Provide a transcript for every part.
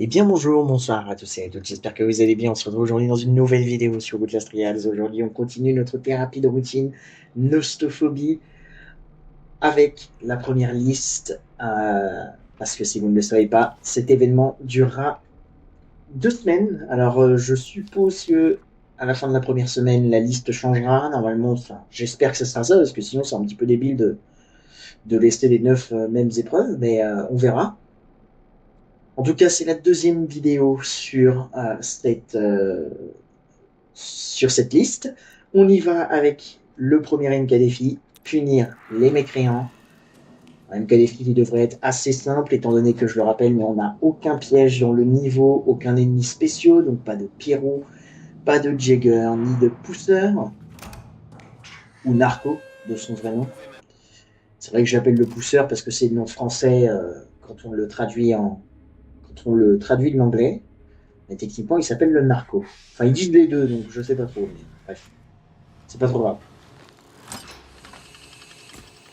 Eh bien bonjour, bonsoir à tous et à toutes, j'espère que vous allez bien. On se retrouve aujourd'hui dans une nouvelle vidéo sur Outlast Trials. Aujourd'hui on continue notre thérapie de routine Nostophobie avec la première liste. Parce que si vous ne le savez pas, cet événement durera 2 semaines. Alors je suppose que à la fin de la première semaine, la liste changera. Normalement, enfin, j'espère que ce sera ça, parce que sinon c'est un petit peu débile de rester les 9 mêmes épreuves, mais on verra. En tout cas, c'est la deuxième vidéo sur cette liste. On y va avec le premier MK défi, punir les mécréants. Un MK défi qui devrait être assez simple, étant donné que je le rappelle, mais on n'a aucun piège dans le niveau, aucun ennemi spéciaux, donc pas de Pyro, pas de Jagger, ni de pousseur, ou Narco, de son vrai nom. C'est vrai que j'appelle le pousseur parce que c'est le nom français quand on le traduit de l'anglais. Mais techniquement, il s'appelle le narco. Enfin, ils disent les deux, donc je sais pas trop. Mais bref, c'est pas trop grave.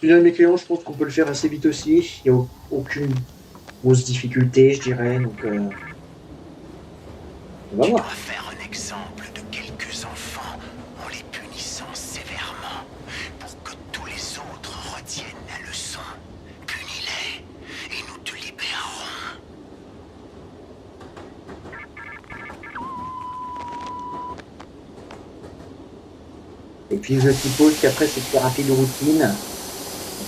Final mes clients, je pense qu'on peut le faire assez vite aussi. Il n'y a aucune grosse difficulté, je dirais. Donc, on va Tu dois voir. faire un exemple de quelques enfants en les punissant sévèrement pour que tous les autres retiennent la leçon. Punis-les et nous te libérerons. Et puis, je suppose qu'après cette thérapie de routine,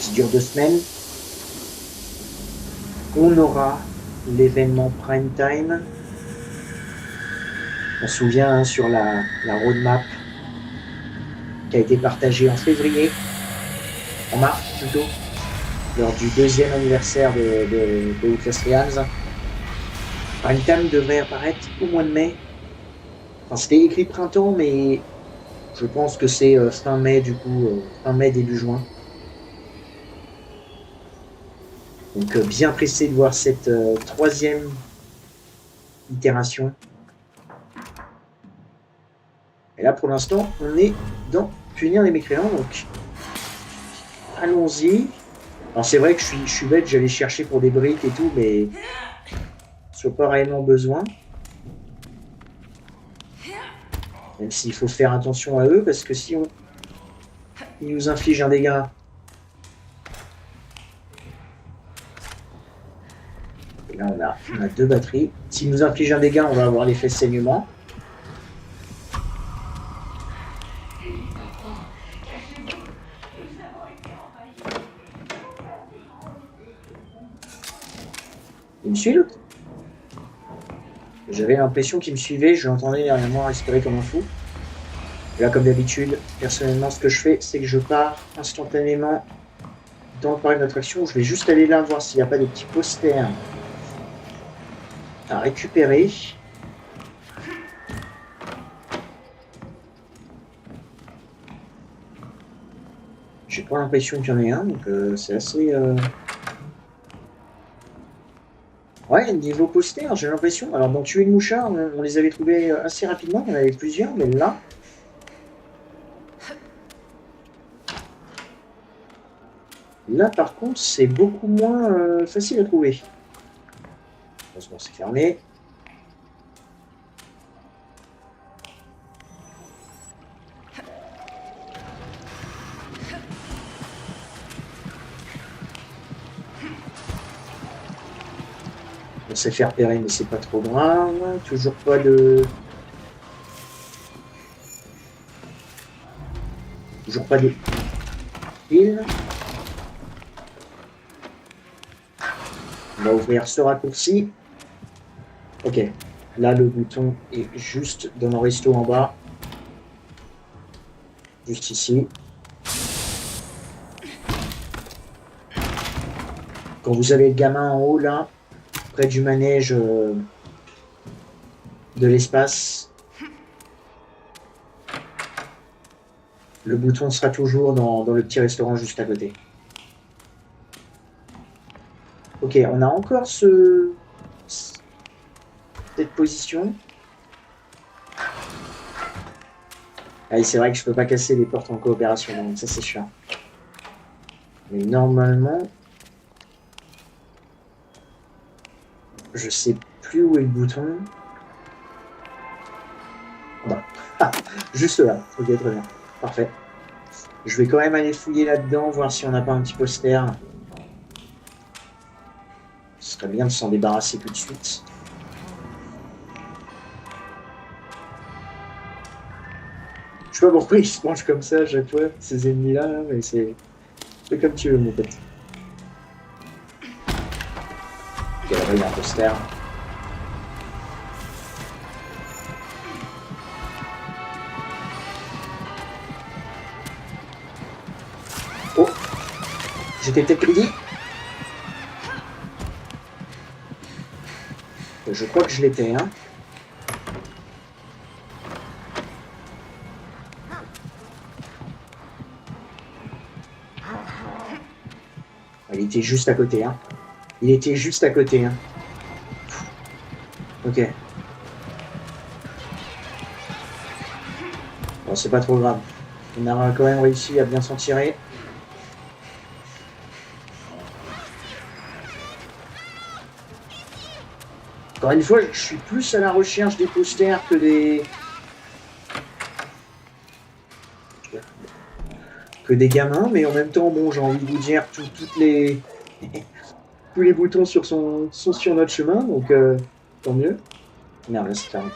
qui dure 2 semaines, on aura l'événement prime time. On se souvient sur la roadmap qui a été partagée en février, en mars plutôt, lors du deuxième anniversaire de Outlast Trials. Prime time devrait apparaître au mois de mai. Enfin, c'était écrit printemps, mais je pense que c'est fin mai, du coup, fin mai, début juin. Donc, bien pressé de voir cette troisième itération. Et là, pour l'instant, on est dans punir les mécréants, donc allons-y. Alors, c'est vrai que je suis bête, j'allais chercher pour des briques et tout, mais soit pas réellement besoin. Même s'il faut faire attention à eux, parce que si ils nous infligent un dégât. Et là, on a 2 batteries. S'ils nous infligent un dégât, on va avoir l'effet saignement. Il me suit, l'autre? J'avais l'impression qu'il me suivait, je l'entendais derrière moi respirer comme un fou. Et là, comme d'habitude, personnellement, ce que je fais, c'est que je pars instantanément dans le parc d'attraction. Je vais juste aller là voir s'il n'y a pas des petits posters à récupérer. J'ai pas l'impression qu'il y en ait un, donc c'est assez... Ouais, niveau poster, j'ai l'impression. Alors, dans Tuer le Mouchard, on les avait trouvés assez rapidement, il y en avait plusieurs, mais là... Là, par contre, c'est beaucoup moins facile à trouver. Heureusement, c'est fermé. On s'est fait repérer, mais c'est pas trop grave. Toujours pas de... Toujours pas de... Pile. On va ouvrir ce raccourci. Ok. Là, le bouton est juste dans le resto en bas. Juste ici. Quand vous avez le gamin en haut, là, près du manège de l'espace, le bouton sera toujours dans le petit restaurant juste à côté. Ok, on a encore cette position. Ah, c'est vrai que je peux pas casser les portes en coopération, donc ça c'est chiant. Mais normalement... Je sais plus où est le bouton. Non. Ah, juste là. Ok, très bien. Parfait. Je vais quand même aller fouiller là-dedans, voir si on n'a pas un petit poster. Ce serait bien de s'en débarrasser tout de suite. Je sais pas pourquoi ils se mangent comme ça à chaque fois, ces ennemis-là, là, mais c'est comme tu veux, mon pote. Ok, là-bas, il y a un poster. Oh, j'étais peut-être crédit. Je crois que je l'étais, hein. Il était juste à côté, hein. Il était juste à côté, hein. Ok. Bon, c'est pas trop grave. On a quand même réussi à bien s'en tirer. Encore une fois, je suis plus à la recherche des posters que des gamins, mais en même temps, bon, j'ai envie de vous dire, tous les boutons sont sur notre chemin, donc tant mieux. Merde, là, c'est fermé.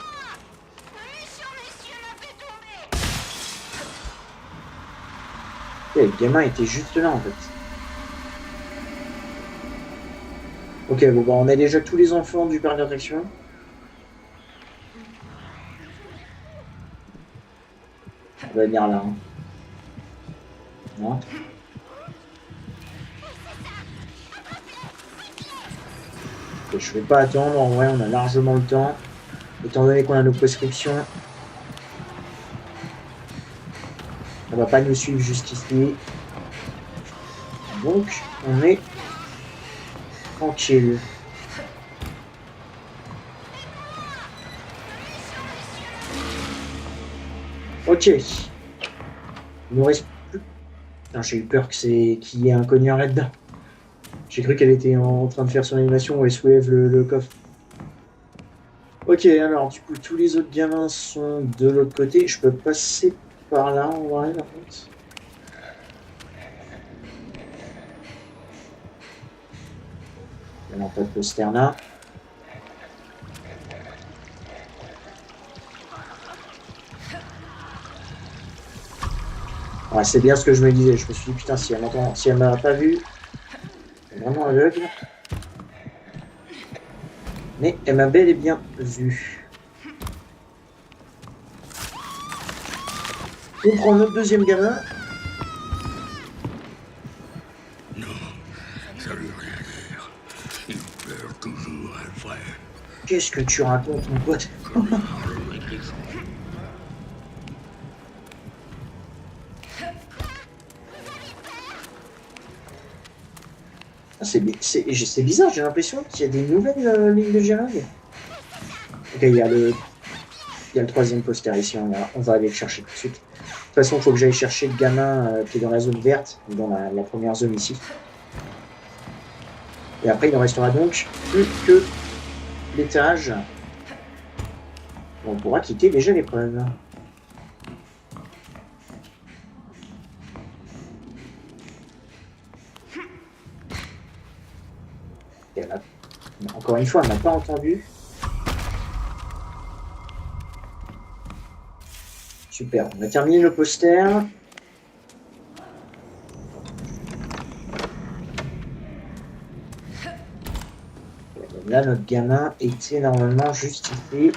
Le gamin était juste là, en fait. Ok, bon, bah, on a déjà tous les enfants du parc d'attraction. On va venir là. Hein. Non. Ok, je ne vais pas attendre, en vrai, on a largement le temps. Étant donné qu'on a nos prescriptions, on va pas nous suivre jusqu'ici. Donc, on est tranquille. Ok. Il nous reste plus. J'ai eu peur qu'il y ait un cognard là-dedans. J'ai cru qu'elle était en train de faire son animation où elle soulève le coffre. Ok, alors du coup, tous les autres gamins sont de l'autre côté. Je peux passer par là en vrai, par contre. Il n'y a pas de poster là. Ouais, c'est bien ce que je me disais. Je me suis dit, putain, si elle m'a pas vu, elle est vraiment aveugle. Mais elle m'a bel et bien vu. On prend notre deuxième gamin. Non, ça veut rien dire. Une peur toujours est vraie. Qu'est-ce que tu racontes, mon pote? C'est bizarre, j'ai l'impression qu'il y a des nouvelles lignes de dialogue. Ok, il y a le troisième poster ici, on va aller le chercher tout de suite. De toute façon, il faut que j'aille chercher le gamin qui est dans la zone verte, dans la première zone ici. Et après, il ne restera donc plus que l'étage. On pourra quitter déjà l'épreuve. Encore une fois, elle n'a pas entendu. Super, on a terminé le poster. Là, notre gamin était normalement juste ici.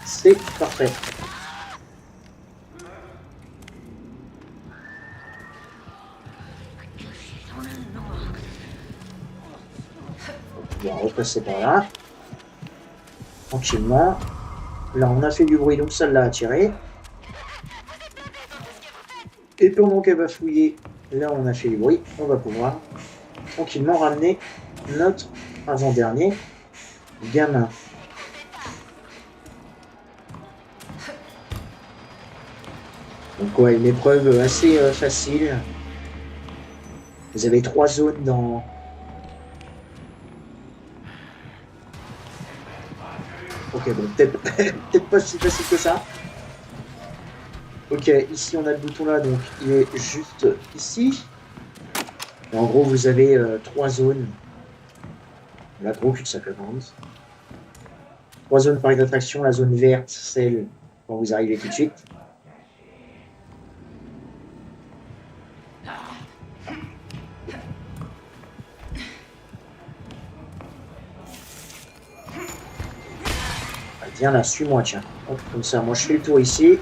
C'est parfait. On va repasser par là. Tranquillement. Là, on a fait du bruit, donc ça l'a attiré. Et pendant qu'elle va fouiller, là, on a fait du bruit. On va pouvoir tranquillement ramener notre avant-dernier gamin. Donc, ouais, une épreuve assez facile. Vous avez 3 zones dans Ok, bon, peut-être pas si facile que ça. Ok, ici on a le bouton là, donc il est juste ici. Et en gros, vous avez 3 zones. La gros cul-de-sac avance. 3 zones parc d'attraction. La zone verte, celle quand vous arrivez tout de suite. Ah, viens là, suis-moi, tiens. Hop, comme ça, moi je fais le tour ici.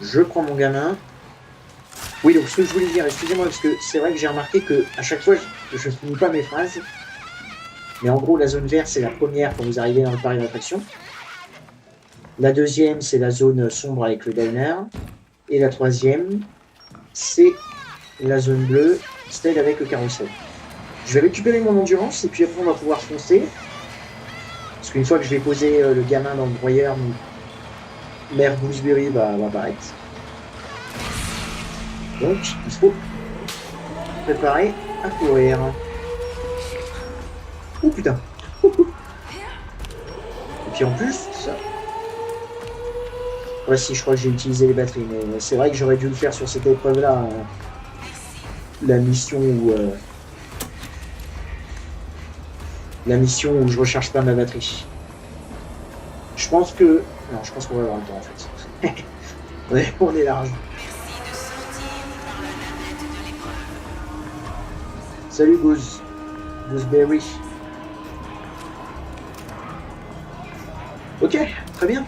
Je prends mon gamin. Oui, donc ce que je voulais dire, excusez-moi, parce que c'est vrai que j'ai remarqué que à chaque fois, je ne finis pas mes phrases. Mais en gros, la zone verte, c'est la première quand vous arrivez dans le parc d'attraction. La deuxième, c'est la zone sombre avec le diner. Et la troisième, c'est la zone bleue, celle avec le carrousel. Je vais récupérer mon endurance et puis après, on va pouvoir foncer. Parce qu'une fois que je vais poser le gamin dans le broyeur, Mère Gooseberry va apparaître. Donc, il faut préparer à courir. Oh putain. Et puis en plus, ça... Ouais, si, je crois que j'ai utilisé les batteries, mais c'est vrai que j'aurais dû le faire sur cette épreuve-là. La mission où... La mission où je recharge pas ma batterie. Je pense que... Non, je pense qu'on va avoir le temps, en fait. on est large. Salut Gooseberry. Ok, très bien.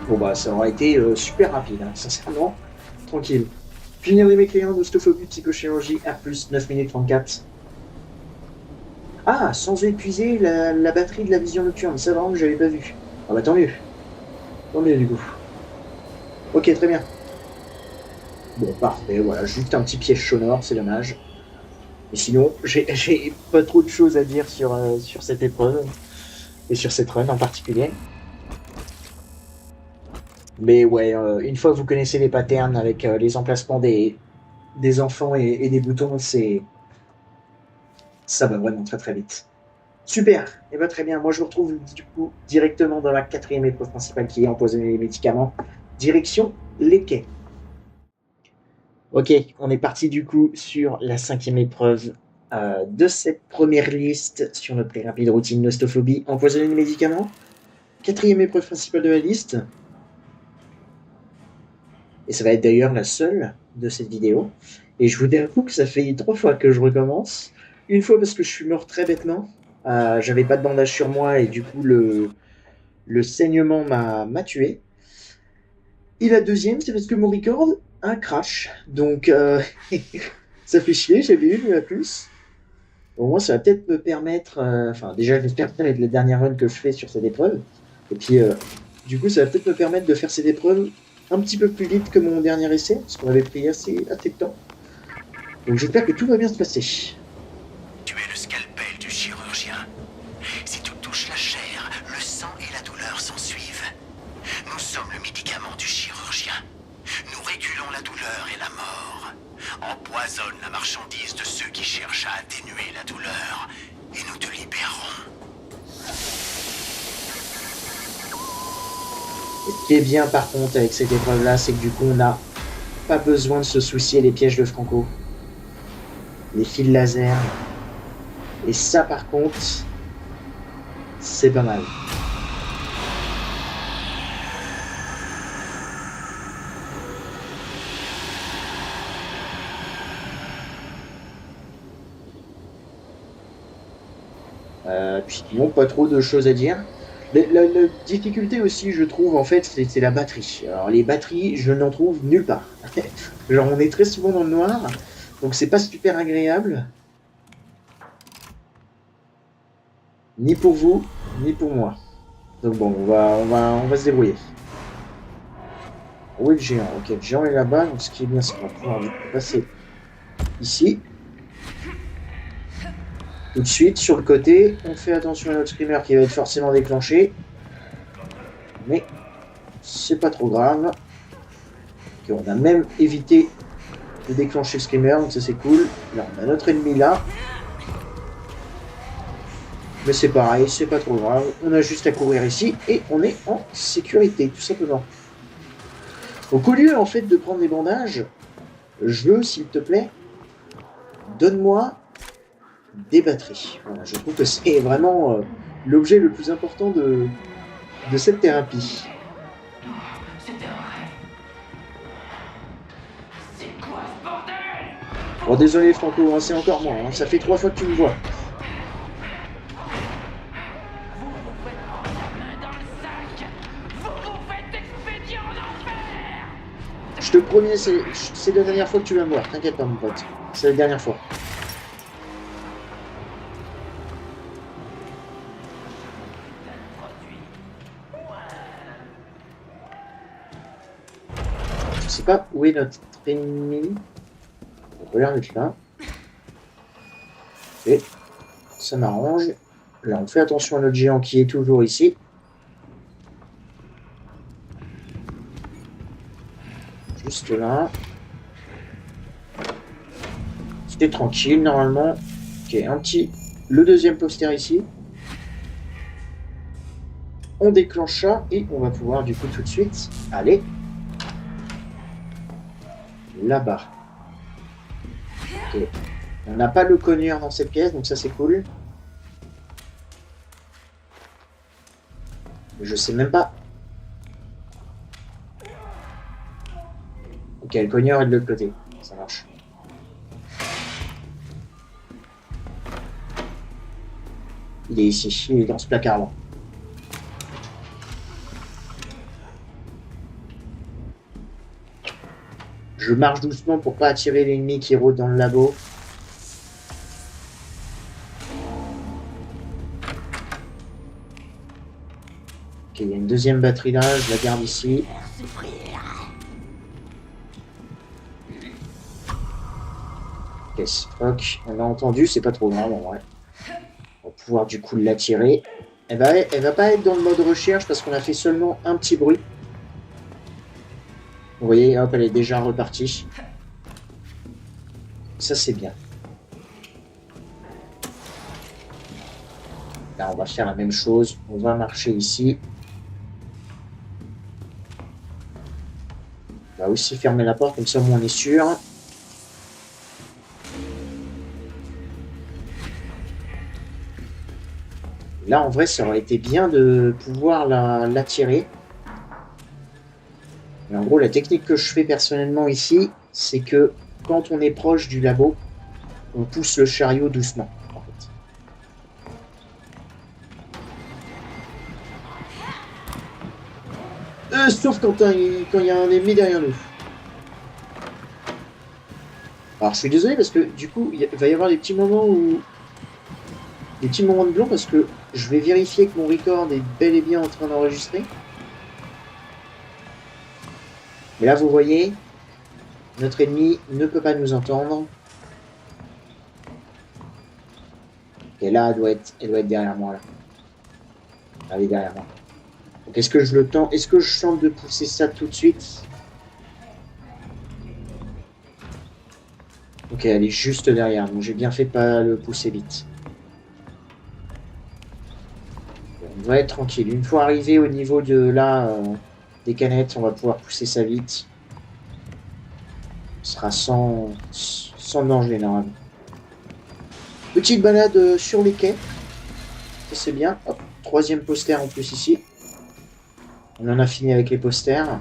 Bon bah ça aura été super rapide, hein, sincèrement. Tranquille. Punir les mécréants d'ostéophobie, psychochirurgie, R+, 9 minutes 34. Ah, sans épuiser la batterie de la vision nocturne, ça vraiment que j'avais pas vu. Ah bah tant mieux. Tant mieux du coup. Ok, très bien. Bon, parfait, voilà, juste un petit piège sonore, c'est dommage. Et sinon, j'ai pas trop de choses à dire sur cette épreuve, et sur cette run en particulier. Mais ouais, une fois que vous connaissez les patterns avec les emplacements des enfants et des boutons, ça va vraiment très très vite. Super, et bien très bien. Moi je vous retrouve du coup directement dans la 4e épreuve principale qui est empoisonner les médicaments. Direction les quais. Ok, on est parti du coup sur la 5e épreuve de cette première liste sur notre très rapide routine nostophobie, empoisonner les médicaments. 4e épreuve principale de la liste. Et ça va être d'ailleurs la seule de cette vidéo. Et je vous avoue que ça fait 3 fois que je recommence. Une fois parce que je suis mort très bêtement. J'avais pas de bandage sur moi et du coup le saignement m'a tué. Et la deuxième, c'est parce que mon record a un crash. Donc ça fait chier, j'avais eu la plus. Au moins ça va peut-être me permettre... Enfin déjà j'espère que ça va être la dernière run que je fais sur cette épreuve. Et puis du coup ça va peut-être me permettre de faire cette épreuve un petit peu plus vite que mon dernier essai, parce qu'on avait pris assez de temps. Donc j'espère que tout va bien se passer. Tu es le scalpel du chirurgien. Si tu touches la chair, le sang et la douleur s'en suivent. Nous sommes le médicament du chirurgien. Nous régulons la douleur et la mort. Empoisonne la marchandise de ceux qui cherchent à atténuer la douleur, et nous te libérerons. Et ce qui est bien par contre avec cette épreuve-là, c'est que du coup on n'a pas besoin de se soucier des pièges de Franco. Les fils laser. Et ça par contre, c'est pas mal. Puis sinon, pas trop de choses à dire. La difficulté aussi, je trouve, en fait, c'est la batterie. Alors, les batteries, je n'en trouve nulle part. Genre, on est très souvent dans le noir, donc c'est pas super agréable. Ni pour vous, ni pour moi. Donc bon, on va se débrouiller. Où est le géant? Ok, le géant est là-bas, donc ce qui est bien, c'est qu'on va pouvoir passer ici. Tout de suite, sur le côté, on fait attention à notre screamer qui va être forcément déclenché. Mais c'est pas trop grave. Okay, on a même évité de déclencher le screamer, donc ça c'est cool. Là, on a notre ennemi là. Mais c'est pareil, c'est pas trop grave. On a juste à courir ici et on est en sécurité, tout simplement. Donc au lieu en fait de prendre des bandages, je veux, s'il te plaît, donne-moi des batteries. Voilà, je trouve que c'est vraiment l'objet le plus important de cette thérapie. C'était un rêve. C'est quoi ce bordel? Bon, désolé Franco, hein, c'est encore moi, hein, ça fait 3 fois que tu me vois. Vous vous faites prendre la main dans le sac. Vous vous faites expédier en enfer. Je te promets, c'est la dernière fois que tu vas me voir, t'inquiète pas mon pote, c'est la dernière fois. Je sais pas où est notre ennemi. On va l'air d'être là. Et ça m'arrange. Là, on fait attention à notre géant qui est toujours ici. Juste là. C'était tranquille normalement. Ok, un petit. Le deuxième poster ici. On déclenche ça et on va pouvoir du coup tout de suite aller là-bas. Ok. On n'a pas le cogneur dans cette pièce, donc ça c'est cool. Je sais même pas. Ok, le cogneur est de l'autre côté. Ça marche. Il est ici, il est dans ce placard-là. Je marche doucement pour pas attirer l'ennemi qui rôde dans le labo. Ok, il y a une deuxième batterie là, je la garde ici. Ok, fuck, on a entendu, c'est pas trop grave en vrai. On va pouvoir du coup l'attirer. Elle va pas être dans le mode recherche parce qu'on a fait seulement un petit bruit. Vous voyez, hop, elle est déjà repartie. Ça, c'est bien. Là, on va faire la même chose. On va marcher ici. On va aussi fermer la porte, comme ça, au moins, on est sûr. Là, en vrai, ça aurait été bien de pouvoir l'attirer. Mais en gros, la technique que je fais personnellement ici, c'est que quand on est proche du labo, on pousse le chariot doucement. En fait. Sauf quand il y a un ennemi derrière nous. Alors, je suis désolé parce que du coup, il va y avoir des petits moments où... Des petits moments de blanc parce que je vais vérifier que mon record est bel et bien en train d'enregistrer. Mais là, vous voyez, notre ennemi ne peut pas nous entendre. Et là, elle doit être derrière moi. Là. Elle est derrière moi. Donc, est-ce que je le tente? Est-ce que je tente de pousser ça tout de suite? Ok, elle est juste derrière. Donc, j'ai bien fait de pas le pousser vite. On va être tranquille. Une fois arrivé au niveau de là... des canettes, on va pouvoir pousser ça vite. Ce sera sans danger normalement. Petite balade sur les quais. Ça c'est bien. Hop, troisième poster en plus ici. On en a fini avec les posters.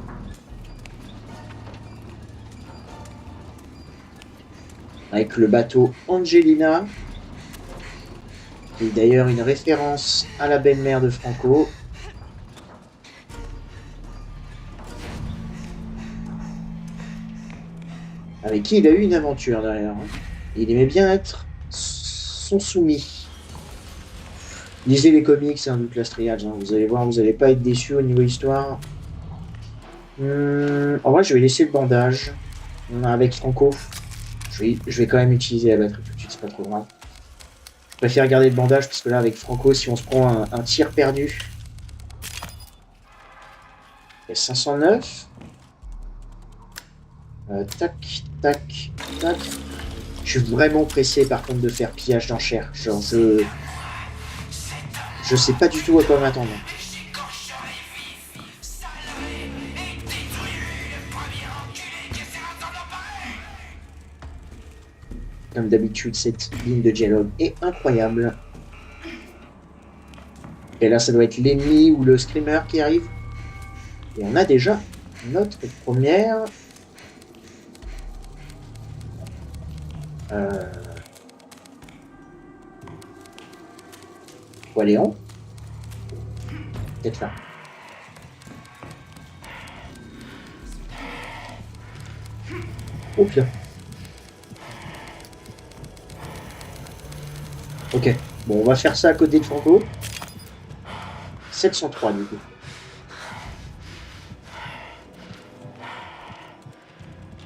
Avec le bateau Angelina. Qui est d'ailleurs une référence à la belle-mère de Franco. Avec qui il a eu une aventure derrière. Il aimait bien être son soumis. Lisez les comics, hein, du Class Triage, hein. Vous allez voir, vous n'allez pas être déçus au niveau histoire. En vrai, je vais laisser le bandage. Avec Franco. Je vais quand même utiliser la batterie tout de suite, c'est pas trop grave. Je préfère garder le bandage parce que là, avec Franco, si on se prend un tir perdu. Il y a 509. Tac, tac, tac. Je suis vraiment pressé par contre de faire pillage d'enchères. Genre Je sais pas du tout à quoi m'attendre. Comme d'habitude, cette ligne de dialogue est incroyable. Et là, ça doit être l'ennemi ou le screamer qui arrive. Et on a déjà notre première... Léon. Peut-être là. Oh putain. Ok. Bon, on va faire ça à côté de Franco. 703 du coup.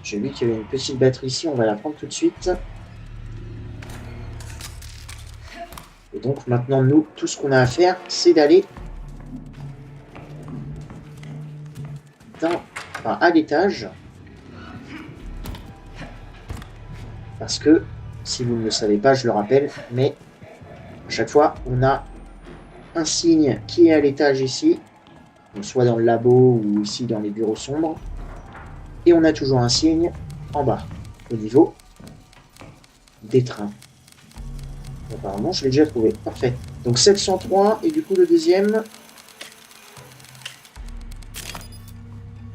J'ai vu qu'il y avait une petite batterie ici, on va la prendre tout de suite. Et donc maintenant, nous, tout ce qu'on a à faire, c'est d'aller à l'étage. Parce que, si vous ne le savez pas, je le rappelle, mais à chaque fois, on a un signe qui est à l'étage ici, donc soit dans le labo ou ici dans les bureaux sombres. Et on a toujours un signe en bas, au niveau des trains. Apparemment, je l'ai déjà trouvé. Parfait. Donc 703, et du coup le deuxième...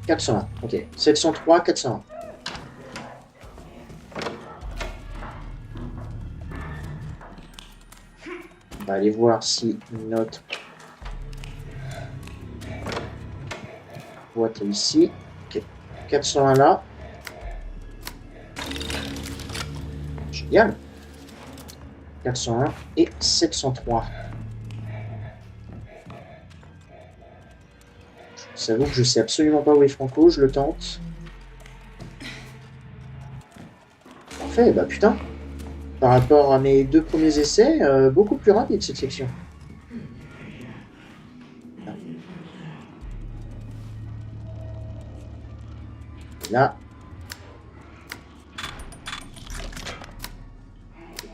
401. Ok. 703, 401. On va aller voir si notre boîte est ici. Ok. 401 là. Génial. 401 et 703. J'avoue que je sais absolument pas où est Franco, je le tente. Parfait, bah putain. Par rapport à mes deux premiers essais, beaucoup plus rapide cette section. Là.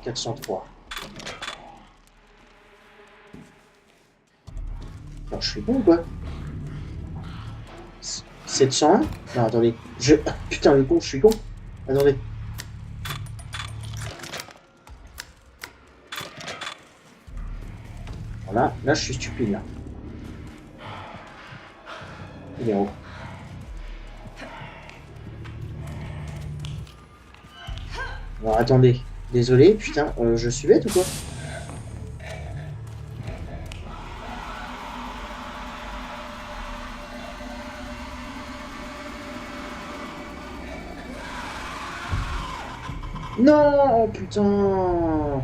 403. Alors, je suis bon ou quoi? 701? Non, attendez. Putain, le con, je suis con. Attendez. Voilà, là, je suis stupide, là. Il est en haut. Alors, attendez. Désolé, putain, je suis bête ou quoi? Non, putain.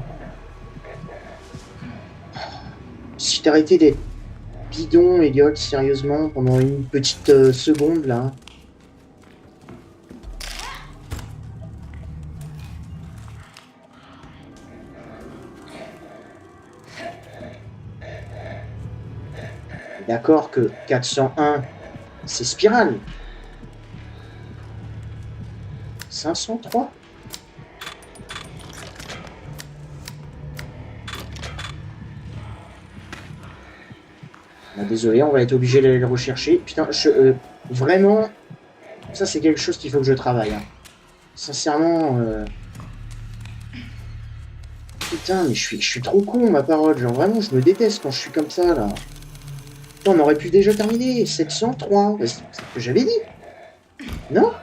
Si t'arrêtais d'être bidon, Elliot, sérieusement, pendant une petite seconde, là. D'accord que 401, c'est spirale. 503. Bah, désolé, on va être obligé d'aller le rechercher. Putain, vraiment, ça c'est quelque chose qu'il faut que je travaille. Hein. Sincèrement, putain, mais je suis trop con, ma parole. Genre vraiment, je me déteste quand je suis comme ça, là. Putain, on aurait pu déjà terminer. 703, c'est ce que j'avais dit. Non?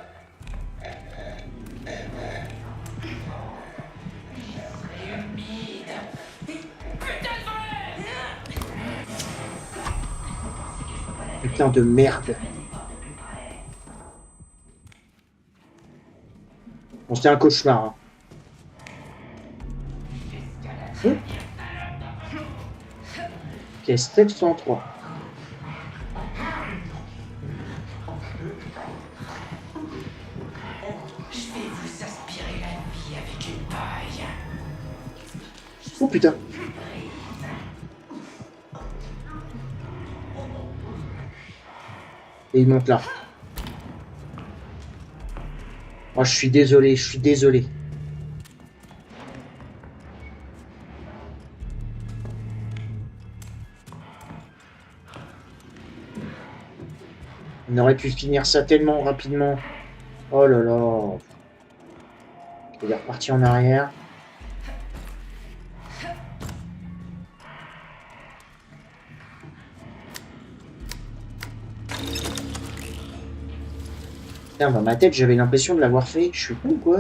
Putain de merde. Bon, c'était un cauchemar. Hein. Ok, 703. Je vais vous aspirer la vie avec une paille. Oh putain. Et il monte là. Oh, je suis désolé, je suis désolé. On aurait pu finir ça tellement rapidement. Oh là là. Il est reparti en arrière. Putain, dans ma tête, j'avais l'impression de l'avoir fait. Je suis con ou quoi?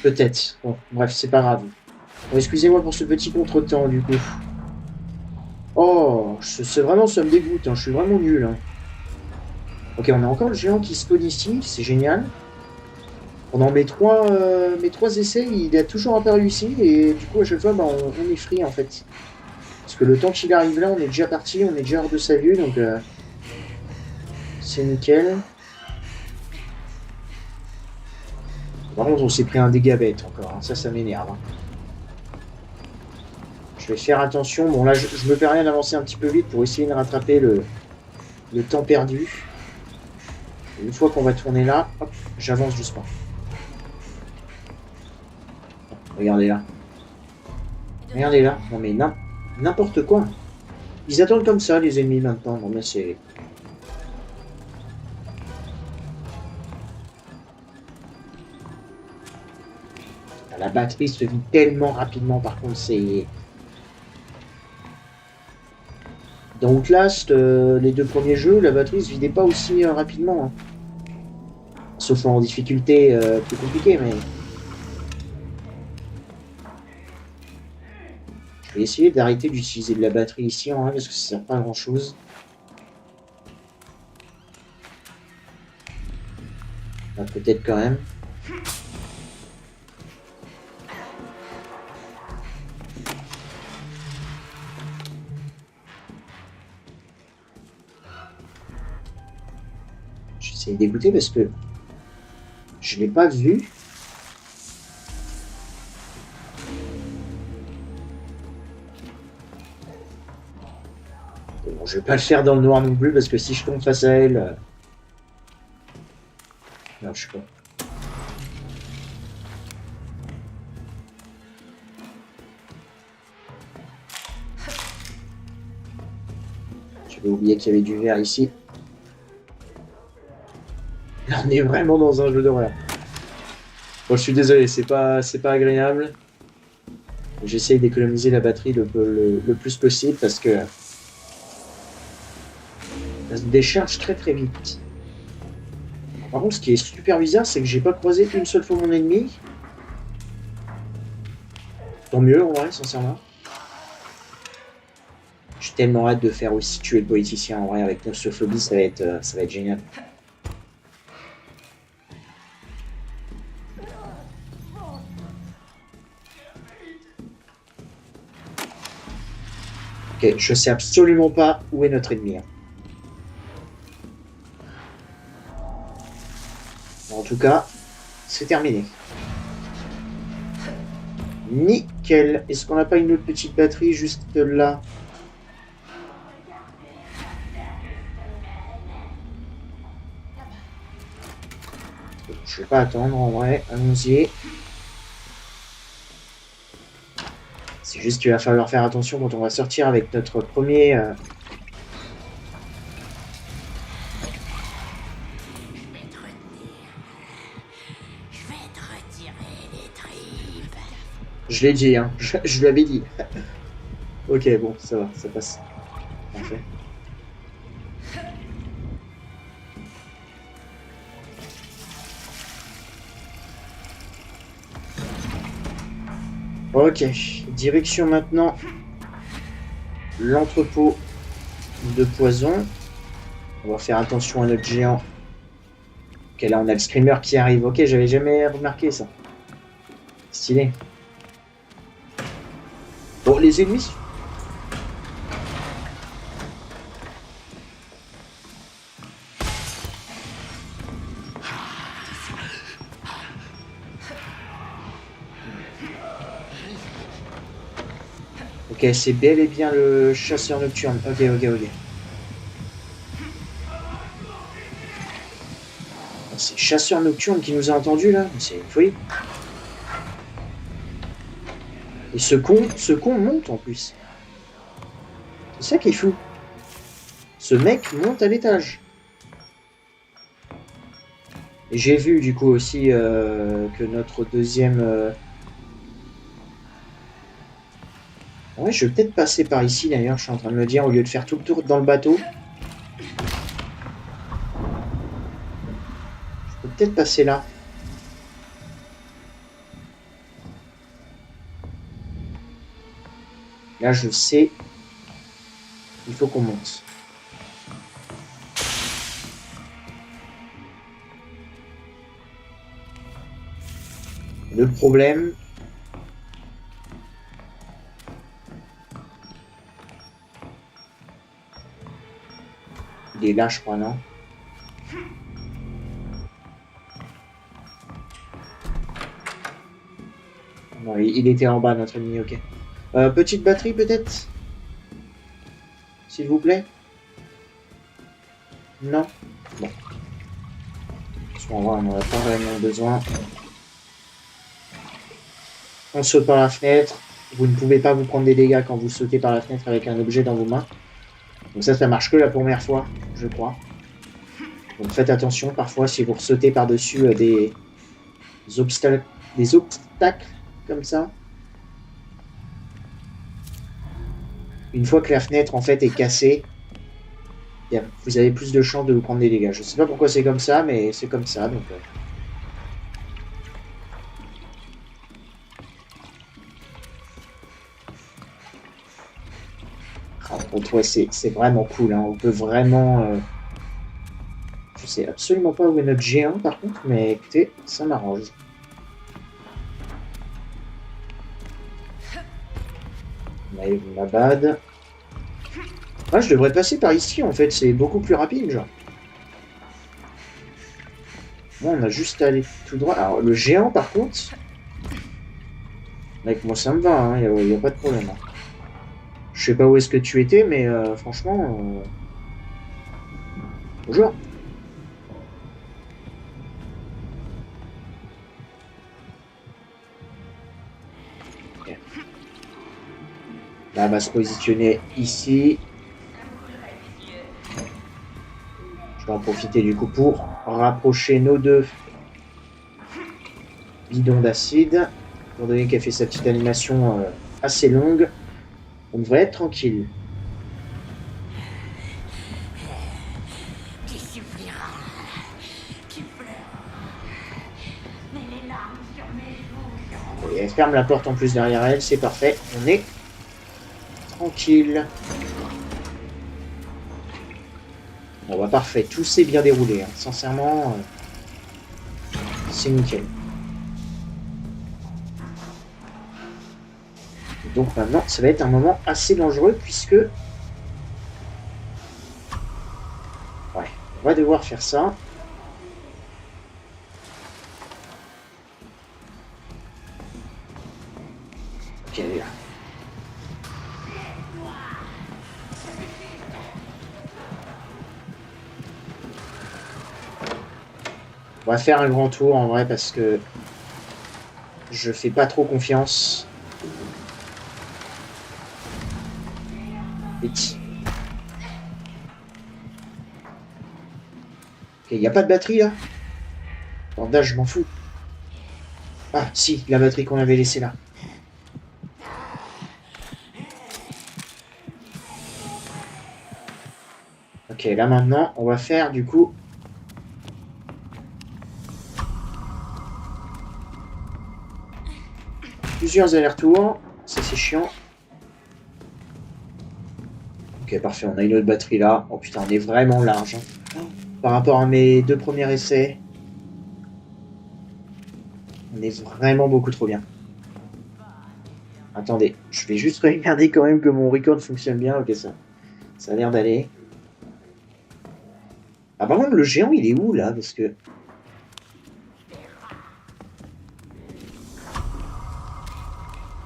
Peut-être. Bon, bref, c'est pas grave. Bon, excusez-moi pour ce petit contretemps, du coup. Oh, c'est vraiment, ça me dégoûte. Hein. Je suis vraiment nul. Hein. Ok, on a encore le géant qui spawn ici. C'est génial. Pendant mes trois essais, il a toujours pas réussi. Et du coup, à chaque fois, bah, on est free, en fait. Parce que le temps qu'il arrive là, on est déjà parti. On est déjà hors de sa vue. Donc, c'est nickel. Par contre, on s'est pris un dégât bête encore. Hein. Ça m'énerve. Hein. Je vais faire attention. Bon, là, je me permets d'avancer un petit peu vite pour essayer de rattraper le temps perdu. Et une fois qu'on va tourner là, hop, j'avance doucement. Regardez là. Regardez là. Non, mais n'importe quoi. Ils attendent comme ça, les ennemis, maintenant. Non, mais c'est... La batterie se vide tellement rapidement, par contre, c'est... Dans Outlast, les 2 premiers jeux, la batterie se vidait pas aussi rapidement. Hein. Sauf en difficulté plus compliquée, mais... Je vais essayer d'arrêter d'utiliser de la batterie ici, en vrai, parce que ça sert pas à grand-chose. Ah, peut-être quand même. J'essaie d'écouter parce que je l'ai pas vu. Bon, je vais pas le faire dans le noir non plus parce que si je tombe face à elle... Non, je sais pas. J'avais oublié qu'il y avait du verre ici. Là, on est vraiment dans un jeu d'horreur. Bon, je suis désolé, c'est pas agréable. J'essaye d'économiser la batterie le plus possible parce que ça se décharge très très vite. Par contre, ce qui est super bizarre, c'est que j'ai pas croisé une seule fois mon ennemi. Tant mieux, en vrai, sincèrement. J'ai tellement hâte de faire aussi tuer le politicien en vrai avec Nossophobie, ça va être génial. Ok, je sais absolument pas où est notre ennemi. Hein. En tout cas, c'est terminé. Nickel. Est-ce qu'on n'a pas une autre petite batterie juste là? Je vais pas attendre en vrai. Allons-y. C'est juste qu'il va falloir faire attention quand on va sortir avec notre premier... Je l'ai dit, hein. Je l'avais dit. Ok, bon, ça va, ça passe. Parfait. Ok, direction maintenant l'entrepôt de poison. On va faire attention à notre géant. Ok, là on a le screamer qui arrive. Ok, j'avais jamais remarqué ça. Stylé. Bon, les ennemis. Ok, c'est bel et bien le chasseur nocturne. Ok. C'est chasseur nocturne qui nous a entendus là. C'est une folie. Et ce con monte en plus. C'est ça qui est fou. Ce mec monte à l'étage. Et j'ai vu du coup aussi que notre deuxième... Ouais, je vais peut-être passer par ici d'ailleurs, je suis en train de me dire, au lieu de faire tout le tour dans le bateau. Je peux peut-être passer là. Là, je sais. Il faut qu'on monte. Le problème... Il est là, je crois, non? Non, il était en bas, notre ami, ok. Petite batterie, peut-être? S'il vous plaît? Non? Bon. On n'en a pas vraiment besoin. On saute par la fenêtre. Vous ne pouvez pas vous prendre des dégâts quand vous sautez par la fenêtre avec un objet dans vos mains. Donc ça marche que la première fois, je crois. Donc faites attention, parfois, si vous sautez par-dessus des obstacles comme ça. Une fois que la fenêtre, en fait, est cassée, vous avez plus de chances de vous prendre des dégâts. Je sais pas pourquoi c'est comme ça, mais c'est comme ça, donc... Donc ouais, c'est vraiment cool, hein. On peut vraiment... Je sais absolument pas où est notre géant par contre, mais écoutez, ça m'arrange. On a eu ma bad. Ah, je devrais passer par ici en fait, c'est beaucoup plus rapide, genre. Moi, on a juste à aller tout droit. Alors, le géant par contre... Avec moi, ça me va, hein, y a pas de problème. Hein. Je sais pas où est-ce que tu étais, mais franchement... Bonjour. Okay. Là, on va se positionner ici. Je vais en profiter du coup pour rapprocher nos deux bidons d'acide. Étant donné qu'elle fait sa petite animation assez longue, on devrait être tranquille. Tu souffriras, tu pleureras, mais les larmes sur mes joues. Et elle ferme la porte en plus derrière elle, c'est parfait. On est tranquille. Bon bah parfait, tout s'est bien déroulé. Hein. Sincèrement, c'est nickel. Donc maintenant, ça va être un moment assez dangereux puisque... Ouais, on va devoir faire ça. Ok, elle est là. On va faire un grand tour en vrai parce que je fais pas trop confiance. Vite. Ok, il n'y a pas de batterie là? Bandage, je m'en fous. Ah, si, la batterie qu'on avait laissée là. Ok, là maintenant, on va faire du coup... Plusieurs allers-retours. Ça, c'est chiant. Ok, parfait, on a une autre batterie là. Oh putain, on est vraiment large. Hein. Par rapport à mes deux premiers essais, on est vraiment beaucoup trop bien. Attendez, je vais juste regarder quand même que mon record fonctionne bien. Ok, ça a l'air d'aller. Ah, par contre, le géant, il est où là? Parce que...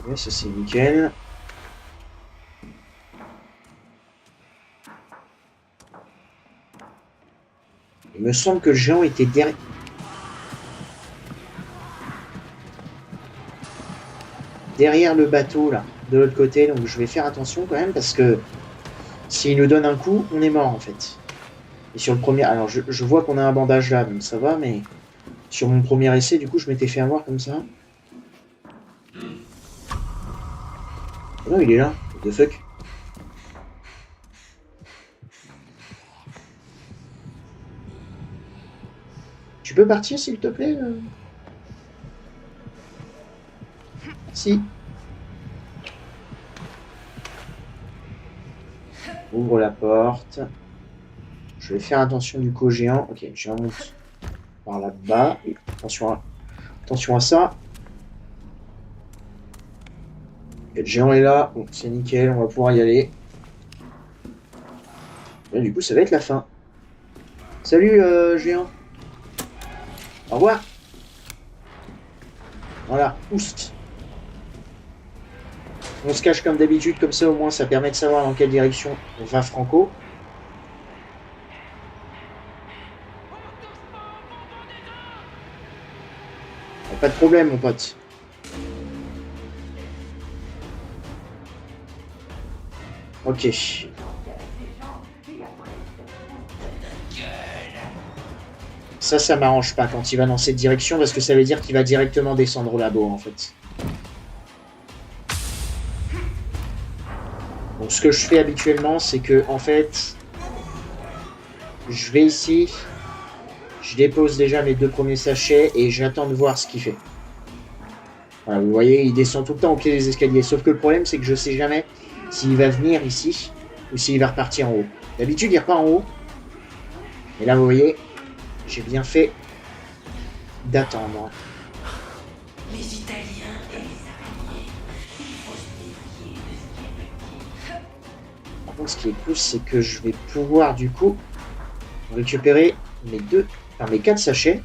Ouais, ça c'est nickel. Il me semble que le géant était derrière le bateau là, de l'autre côté, donc je vais faire attention quand même parce que S'il nous donne un coup, on est mort en fait. Et sur le premier... Alors je vois qu'on a un bandage là, donc ça va, mais... Sur mon premier essai, du coup, je m'étais fait avoir comme ça. Oh non, il est là. What the fuck? Tu peux partir, s'il te plaît? Si. Ouvre la porte. Je vais faire attention du coup au géant. Ok, je remonte par là-bas. Attention à ça. Et le géant est là. Bon, c'est nickel, on va pouvoir y aller. Et du coup, ça va être la fin. Salut, géant. Au revoir. Voilà, oust. On se cache comme d'habitude, comme ça au moins ça permet de savoir dans quelle direction va Franco. Pas de problème, mon pote. Ok. Ça m'arrange pas quand il va dans cette direction parce que ça veut dire qu'il va directement descendre au labo en fait. Donc ce que je fais habituellement, c'est que en fait, je vais ici, je dépose déjà mes 2 premiers sachets et j'attends de voir ce qu'il fait. Voilà, vous voyez, il descend tout le temps au pied des escaliers. Sauf que le problème, c'est que je sais jamais s'il va venir ici ou s'il va repartir en haut. D'habitude, il repart en haut. Et là, vous voyez, j'ai bien fait d'attendre. Les Italiens et les araignées, il faut se méfier de ce qui est petit. Par contre, ce qui est cool, c'est que je vais pouvoir, du coup, récupérer mes 4 sachets.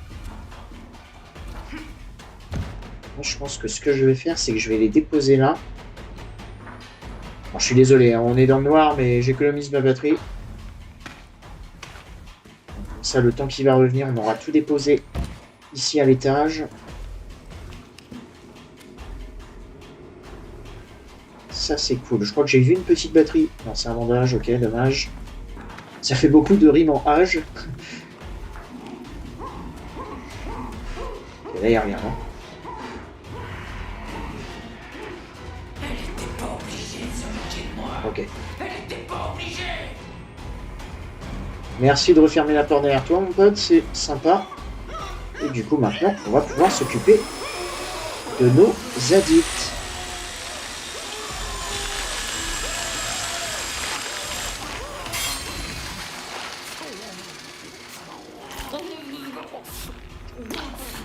Je pense que ce que je vais faire, c'est que je vais les déposer là. Alors, je suis désolé, hein, on est dans le noir, mais j'économise ma batterie. Comme ça, le temps qu'il va revenir, on aura tout déposé ici à l'étage. Ça, c'est cool. Je crois que j'ai vu une petite batterie. Non, c'est un bandage, ok, dommage. Ça fait beaucoup de rimes en âge. Et là, il n'y a rien. Hein. Ok. Merci de refermer la porte derrière toi, mon pote, c'est sympa. Et du coup, maintenant, on va pouvoir s'occuper de nos addicts.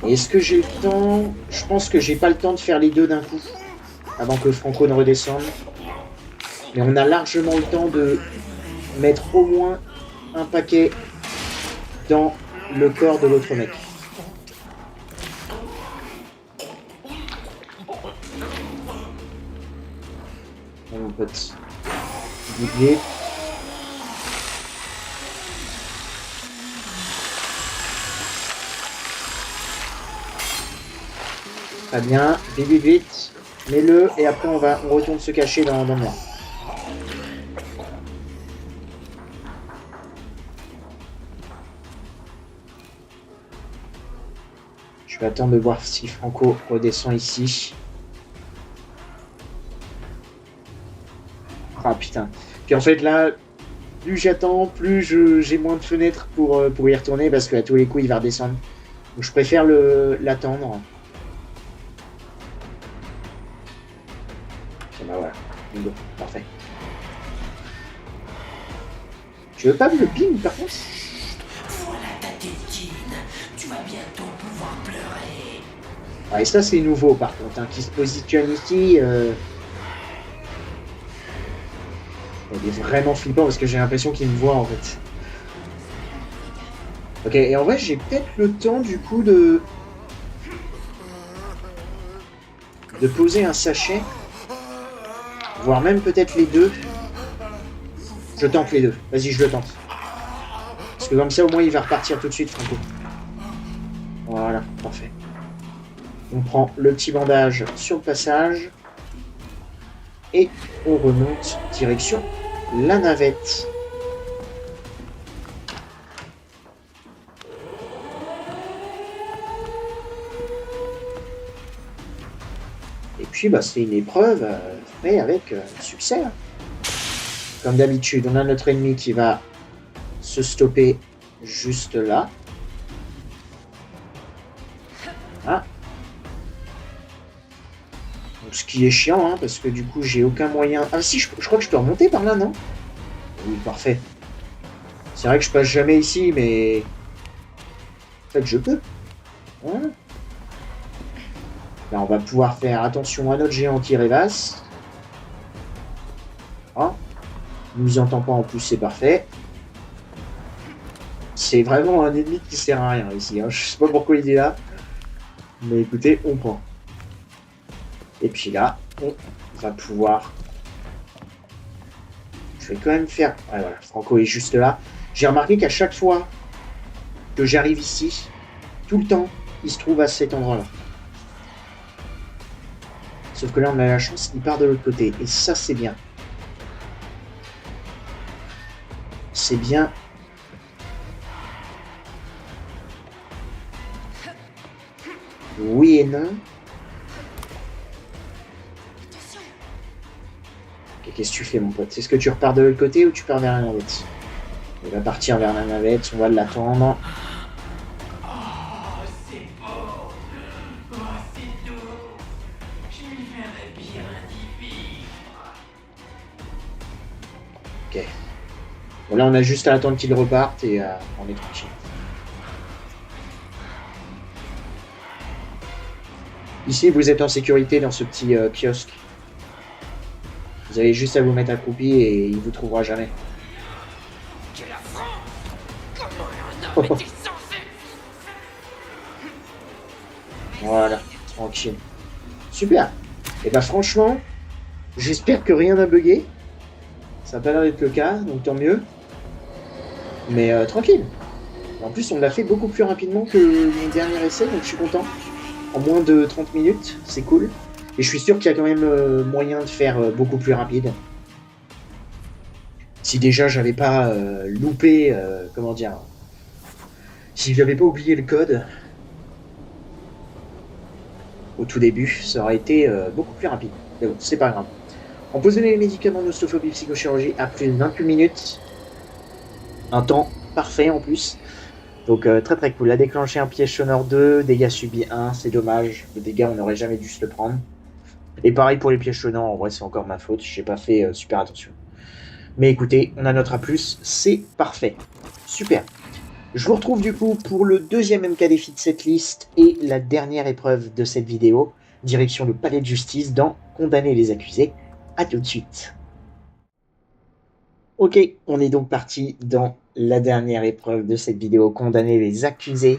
Est-ce que j'ai le temps? Je pense que j'ai pas le temps de faire les 2 d'un coup, avant que Franco ne redescende. Mais on a largement le temps de mettre au moins un paquet dans le corps de l'autre mec. Bon, mon pote. Vite. Très bien. Vite. Mets-le et après on retourne se cacher dans le noir. Je vais attendre de voir si Franco redescend ici. Ah putain. Puis en fait là, plus j'attends, plus j'ai moins de fenêtres pour y retourner parce qu'à tous les coups il va redescendre. Donc je préfère l'attendre. Bah voilà, bingo, parfait. Tu veux pas me le ping par contre? Voilà ta tétine, tu vas bientôt pouvoir pleurer. Ah, et ça c'est nouveau par contre, hein, qui se positionne ici. Il est vraiment flippant parce que j'ai l'impression qu'il me voit en fait. Ok, et en vrai j'ai peut-être le temps du coup de poser un sachet. Voire même peut-être les 2. Je tente les 2. Vas-y, je le tente. Parce que comme ça, au moins, il va repartir tout de suite, Franco. Voilà, parfait. On prend le petit bandage sur le passage. Et on remonte direction la navette. Et puis bah, c'est une épreuve faite avec succès. Hein. Comme d'habitude, on a notre ennemi qui va se stopper juste là. Ah. Donc, ce qui est chiant, hein, parce que du coup, j'ai aucun moyen... Ah si, je crois que je peux remonter par là, non? Oui, parfait. C'est vrai que je passe jamais ici, mais... En fait, je peux. Voilà. Là, on va pouvoir faire attention à notre géant qui rêvasse. Ah. Il nous entend pas en plus, c'est parfait. C'est vraiment un ennemi qui sert à rien ici. Hein. Je sais pas pourquoi il est là. Mais écoutez, on prend. Et puis là, on va pouvoir... Je vais quand même faire... Ouais, voilà, Franco est juste là. J'ai remarqué qu'à chaque fois que j'arrive ici, tout le temps, il se trouve à cet endroit-là. Sauf que là, on a la chance, il part de l'autre côté. Et ça, c'est bien. C'est bien. Oui et non. Ok, qu'est-ce que tu fais, mon pote? Est-ce que tu repars de l'autre côté ou tu pars vers la navette? Il va partir vers la navette, on va l'attendre. Oh, c'est beau. Oh, c'est doux. Je lui verrais bien d'y vivre. Ok. Bon, là, on a juste à attendre qu'il reparte et on est tranquille. Ici, vous êtes en sécurité dans ce petit kiosque. Vous avez juste à vous mettre accroupi et il vous trouvera jamais. Quel affront! Comment un homme est-il censé? Voilà, tranquille. Super. Et bah franchement, j'espère que rien n'a bugué. Ça n'a pas l'air d'être le cas, donc tant mieux. Mais tranquille. En plus, on l'a fait beaucoup plus rapidement que mon dernier essai, donc je suis content. En moins de 30 minutes, c'est cool. Et je suis sûr qu'il y a quand même moyen de faire beaucoup plus rapide. Si déjà j'avais pas loupé, comment dire, si j'avais pas oublié le code au tout début, ça aurait été beaucoup plus rapide. Mais bon, c'est pas grave. Empoisonner les médicaments d'ostophobie psychochirurgie à plus de 28 minutes. Un temps parfait en plus. Donc très très cool. A déclenché un piège sonore 2, dégâts subis 1, c'est dommage. Le dégât, on n'aurait jamais dû se le prendre. Et pareil pour les pièges sonores, en vrai c'est encore ma faute, j'ai pas fait super attention. Mais écoutez, on a notre A+, c'est parfait. Super. Je vous retrouve du coup pour le deuxième MK défi de cette liste et la dernière épreuve de cette vidéo, direction le palais de justice dans Condamner les accusés. A tout de suite. Ok, on est donc parti dans la dernière épreuve de cette vidéo, Condamner les accusés.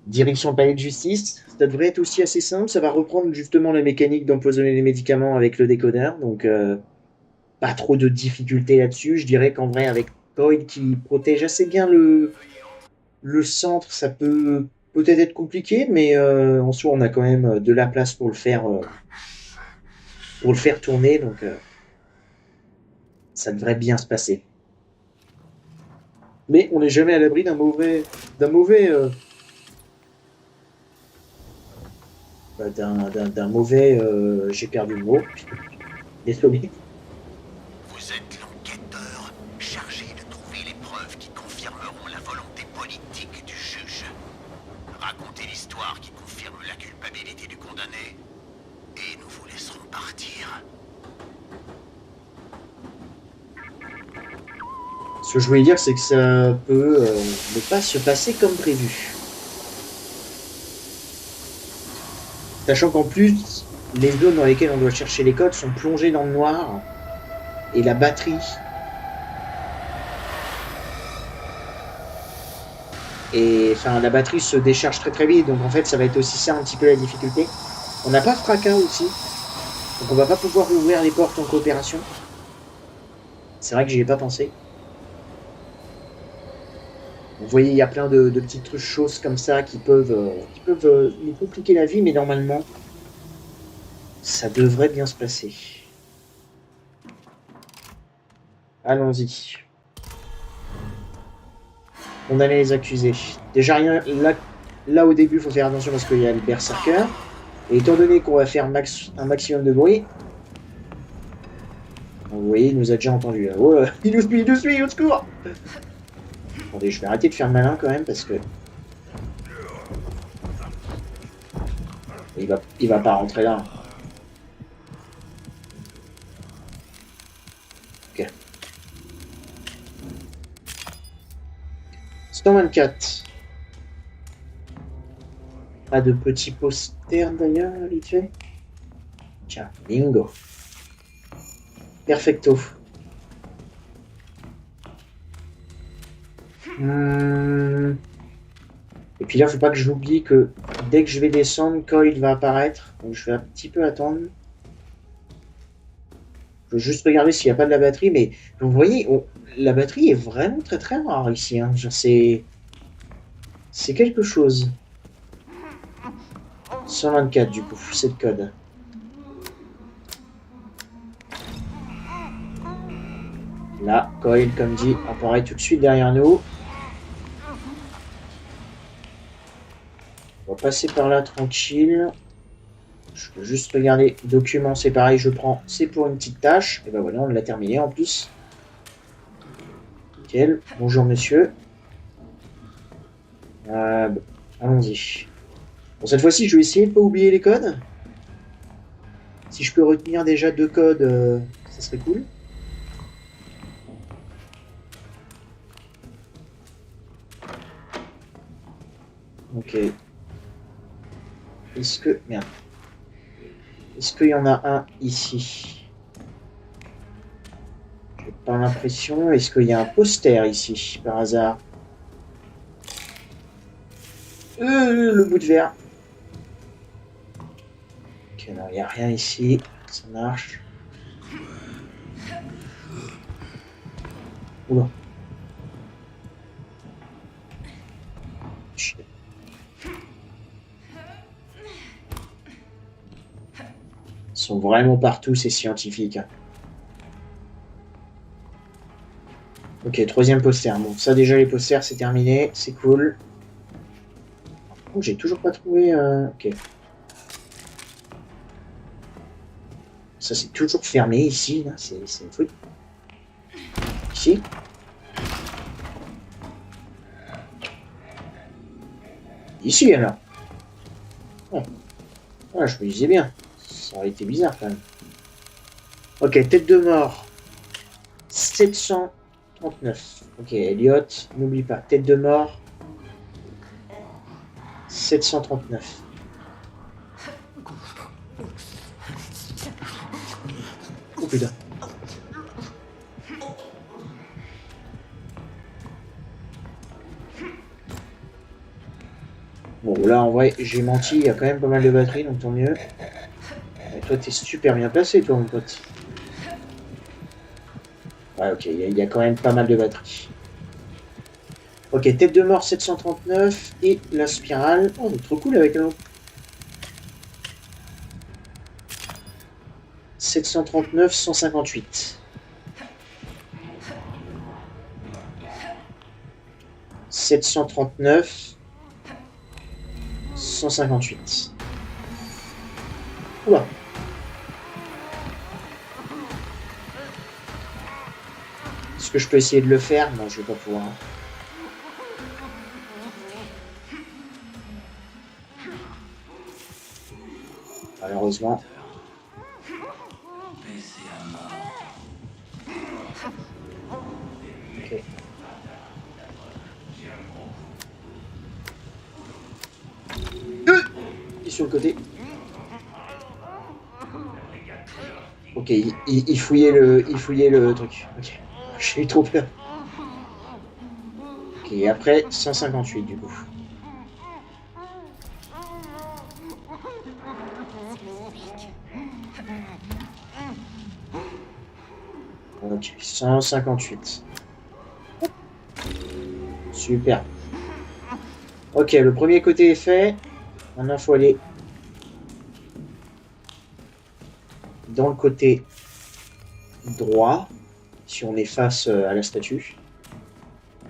Direction le palais de justice, ça devrait être aussi assez simple, ça va reprendre justement la mécanique d'empoisonner les médicaments avec le décodeur, donc pas trop de difficultés là-dessus. Je dirais qu'en vrai, avec Boyd qui protège assez bien le centre, ça peut peut-être être compliqué, mais en soi, on a quand même de la place pour le faire tourner, donc ça devrait bien se passer. Mais on n'est jamais à l'abri d'un mauvais j'ai perdu le mot. Désolé. Vous êtes l'enquêteur chargé de trouver les preuves qui confirmeront la volonté politique du juge. Racontez l'histoire qui confirme la culpabilité du condamné et nous vous laisserons partir. Ce que je voulais dire, c'est que ça peut ne pas se passer comme prévu. Sachant qu'en plus, les zones dans lesquelles on doit chercher les codes sont plongées dans le noir. Et la batterie... la batterie se décharge très très vite. Donc en fait, ça va être aussi ça un petit peu la difficulté. On n'a pas fracas aussi. Donc on va pas pouvoir ouvrir les portes en coopération. C'est vrai que j'y ai pas pensé. Vous voyez, il y a plein de petites choses comme ça qui peuvent nous compliquer la vie, mais normalement, ça devrait bien se passer. Allons-y. On allait les accuser. Déjà, rien, là au début, il faut faire attention parce qu'il y a le berserker. Et étant donné qu'on va faire un maximum de bruit, vous voyez, il nous a déjà entendu. Là. Oh, il nous suit, au secours! Attendez, je vais arrêter de faire malin quand même parce que il va pas rentrer là. Ok. 124. Pas de petits posters d'ailleurs, vite fait. Tiens, bingo. Perfecto. Et puis là, faut pas que je l'oublie que dès que je vais descendre, Coil va apparaître. Donc je vais un petit peu attendre. Je veux juste regarder s'il n'y a pas de la batterie. Mais vous voyez, la batterie est vraiment très très rare ici. Hein. C'est quelque chose. 124 du coup, c'est le code. Là, Coil, comme dit, apparaît tout de suite derrière nous. On va passer par là tranquille. Je peux juste regarder. Document, c'est pareil, je prends. C'est pour une petite tâche. Et ben voilà, on l'a terminé en plus. Nickel. Bonjour monsieur. Bon, allons-y. Bon, cette fois-ci, je vais essayer de ne pas oublier les codes. Si je peux retenir déjà 2 codes, ça serait cool. Ok. Est-ce que... Merde. Est-ce qu'il y en a un ici? J'ai pas l'impression. Est-ce qu'il y a un poster ici, par hasard? Le bout de verre. Ok, non, il n'y a rien ici. Ça marche. Oula. Shit. Ils sont vraiment partout, ces scientifiques. Ok, 3e poster. Bon, ça déjà, les posters, c'est terminé. C'est cool. Oh, j'ai toujours pas trouvé... Ok. Ça, c'est toujours fermé, ici. C'est une faute. Ici. Ici, alors. Ouais. Ah, je me disais bien. Ça aurait été bizarre, quand même. Ok, tête de mort. 739. Ok, Elliot, n'oublie pas. Tête de mort. 739. Oh putain. Bon, là, en vrai, j'ai menti. Il y a quand même pas mal de batterie, donc tant mieux. Et toi, t'es super bien placé, toi, mon pote. Ouais, ok, il y a quand même pas mal de batterie. Ok, tête de mort 739 et la spirale. Oh, c'est trop cool avec un 739, 158. 739, 158. Oula. Est-ce que je peux essayer de le faire? Non, je vais pas pouvoir. Malheureusement. Ok. Et sur le côté. Ok, il fouillait le truc. Ok. J'ai eu trop peur. Ok, après 158 du coup. Ok, 158. Super. Ok, le premier côté est fait. Maintenant, il faut aller dans le côté droit. si on est face à la statue.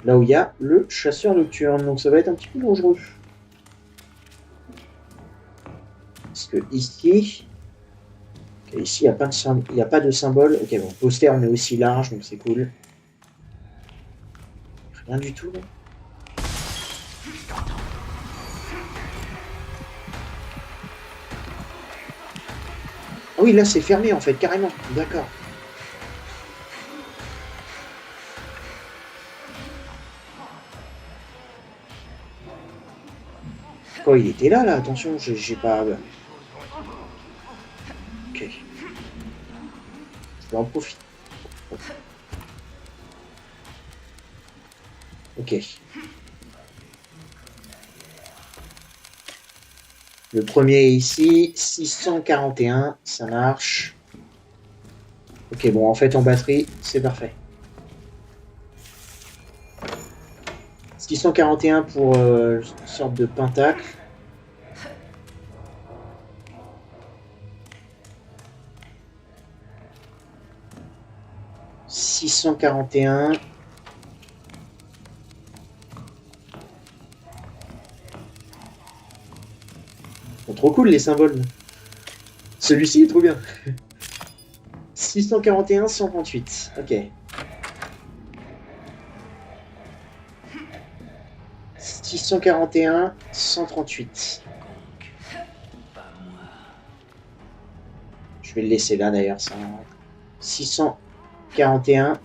Là où il y a le chasseur nocturne, donc ça va être un petit peu dangereux. Parce que ici... Okay, ici, il n'y a pas de symbole. Ok, bon, poster, on est aussi large, donc c'est cool. Rien du tout, là. Ah oui, là, c'est fermé, en fait, carrément. D'accord. Quand il était là, attention, j'ai pas... Ok. Je vais en profiter. Ok. Le premier est ici, 641, ça marche. Ok, bon, en fait, en batterie, c'est parfait. 641 pour une sorte de pentacle. « 641. Bon, trop cool les symboles. Celui-ci est trop bien. 641, 138. Ok. 641, 138. Je vais le laisser là d'ailleurs. 641.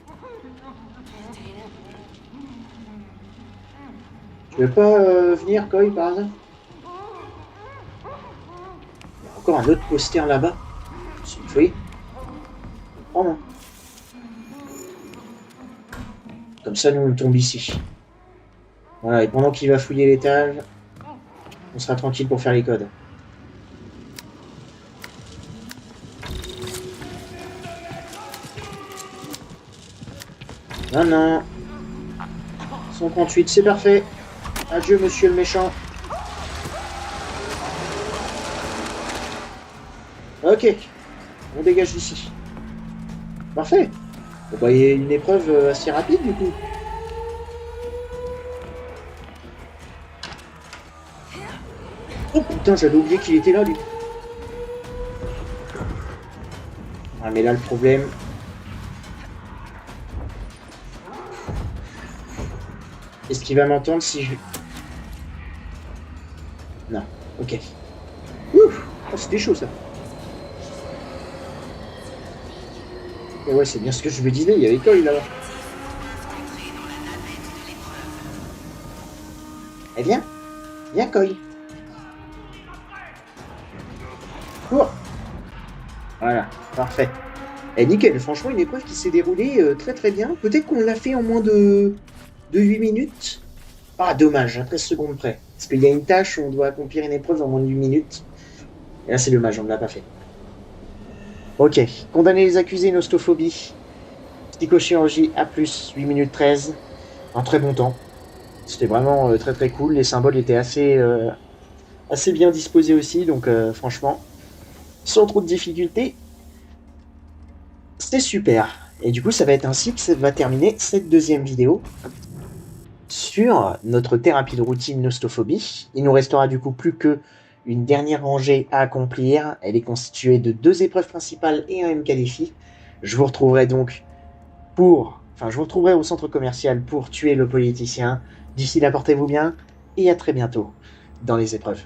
Tu veux pas venir, Koi, par hasard? Il y a encore un autre poster là-bas. C'est une folie. Oh non. Comme ça, nous, on tombe ici. Voilà, et pendant qu'il va fouiller l'étage, on sera tranquille pour faire les codes. Non, non. 138, c'est parfait. Adieu, monsieur le méchant. Ok. On dégage d'ici. Parfait. Bon, bah, il y a une épreuve assez rapide, du coup. Oh putain, j'avais oublié qu'il était là, lui. Ah, mais là, le problème... Est-ce qu'il va m'entendre si je... Non, ok. Ouf, oh, c'était chaud, ça. Et ouais, c'est bien ce que je me disais, il y avait Koi, là-bas. Eh bien, viens, Koi. Cours. Voilà, parfait. Et nickel, franchement, une épreuve qui s'est déroulée très très bien. Peut-être qu'on l'a fait en moins de 8 minutes. Ah, dommage, à 13 secondes près. Parce qu'il y a une tâche où on doit accomplir une épreuve en moins de 8 minutes. Et là, c'est dommage, on ne l'a pas fait. Ok, condamner les accusés, nostophobie. Psychochirurgie A+, 8 minutes 13. Un très bon temps. C'était vraiment très très cool. Les symboles étaient assez bien disposés aussi. Donc franchement, sans trop de difficultés, c'est super. Et du coup, ça va être ainsi que ça va terminer cette deuxième vidéo sur notre thérapie de routine nostophobie. Il nous restera du coup plus que une dernière rangée à accomplir. Elle est constituée de 2 épreuves principales et un MK défi. Je vous retrouverai donc je vous retrouverai au centre commercial pour tuer le politicien. D'ici là, portez-vous bien et à très bientôt dans les épreuves.